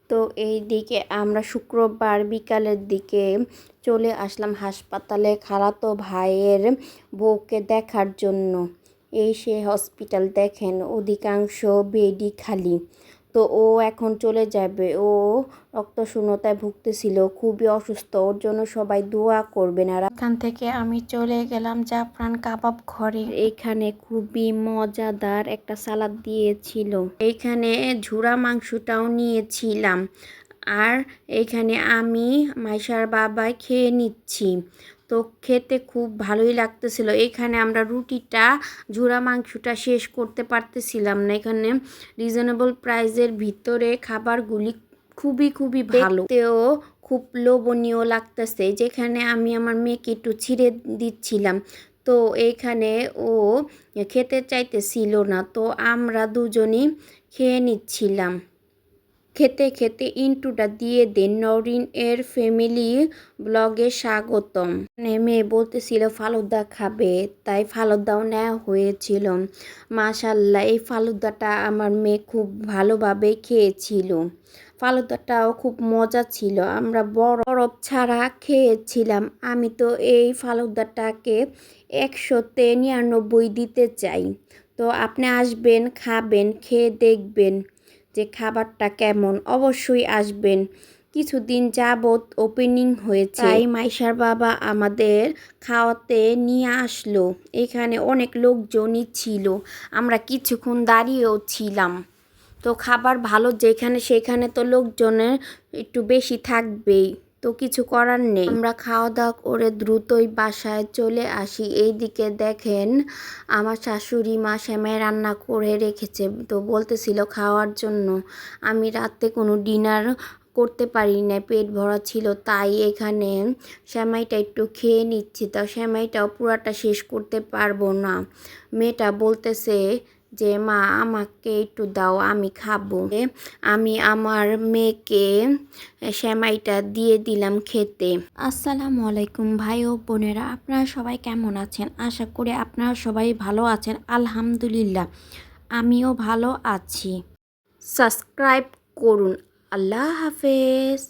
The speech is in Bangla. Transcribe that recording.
তো এইদিকে আমরা শুক্রবার বিকালের দিকে চলে আসলাম হাসপাতালে খালাতো ভাইয়ের বউকে দেখার জন্য। এই সে হসপিটাল, দেখেন অধিকাংশ বেডই খালি। তো ও এখন চলে যাবে। ও রক্তশূন্যতায় ভুগতেছিল, খুবই অসুস্থ। ওর জন্য সবাই দোয়া করবেন। আর এখান থেকে আমি চলে গেলাম জাফরান কাবাব ঘরে। এখানে খুবই মজাদার একটা সালাদ দিয়েছিল। এইখানে ঝুরা মাংসটাও নিয়েছিলাম। আর এইখানে আমি মাইশার বাবাই খেয়ে নিচ্ছি। তো খেতে খুব ভালোই লাগতেছিল। এখানে আমরা রুটিটা, ঝুরা মাংসটা শেষ করতে পারতেছিলাম না। এখানে রিজনেবল প্রাইসের ভিতরে খাবারগুলি খুবই খুবই ভালো, দেখতেও খুব লোভনীয় লাগতেছে। যেখানে আমি আমার মেয়েকে একটু ছিঁড়ে দিচ্ছিলাম, তো এইখানে ও খেতে চাইতেছিল না। তো আমরা দুজনই খেয়ে নিচ্ছিলাম। খেতে খেতে ইন্টুটা দিয়ে দেন। নরিন এর ফ্যামিলি ব্লগে স্বাগতম। মেয়ে বলতেছিল ফালুদা খাবে, তাই ফালুদাও নেওয়া হয়েছিল। মাশাল্লাহ, এই ফালুদাটা আমার মেয়ে খুব ভালোভাবে খেয়েছিল। ফালুদাটাও খুব মজা ছিল। আমরা বরফ ছাড়া খেয়েছিলাম। আমি তো এই ফালুদাটাকে 100-তে 99 দিতে চাই। তো আপনি আসবেন, খাবেন, খেয়ে দেখবেন যে খাবারটা কেমন। অবশ্যই আসবেন। কিছুদিন যাবত ওপেনিং হয়েছে, তাই মাইশার বাবা আমাদের খাওয়াতে নিয়ে আসলো। এখানে অনেক লোকজনই ছিল, আমরা কিছুক্ষণ দাঁড়িয়েও ছিলাম। তো খাবার ভালো যেখানে সেখানে তো লোকজনের একটু বেশি থাকবেই, তো কিছু করার নেই। আমরা খাওয়া দাওয়া করে দ্রুতই বাসায় চলে আসি। এইদিকে দেখেন আমার শাশুড়ি মা সেমাই রান্না করে রেখেছে, তো বলতেছিল খাওয়ার জন্য। আমি রাতে কোনো ডিনার করতে পারি না, পেট ভরা ছিল, তাই এখানে সেমাইটা একটু খেয়ে নিচ্ছি। তো সেমাইটাও পুরাটা শেষ করতে পারবো না। মেয়েটা বলতেছে যে মা আমাকে একটু দাও, আমি খাবো। আমি আমার মেয়েকে সেমাইটা দিয়ে দিলাম খেতে। আসসালামু আলাইকুম ভাই ও বোনেরা, আপনারা সবাই কেমন আছেন? আশা করি আপনারা সবাই ভালো আছেন। আলহামদুলিল্লাহ, আমিও ভালো আছি। সাবস্ক্রাইব করুন। আল্লাহ হাফেজ।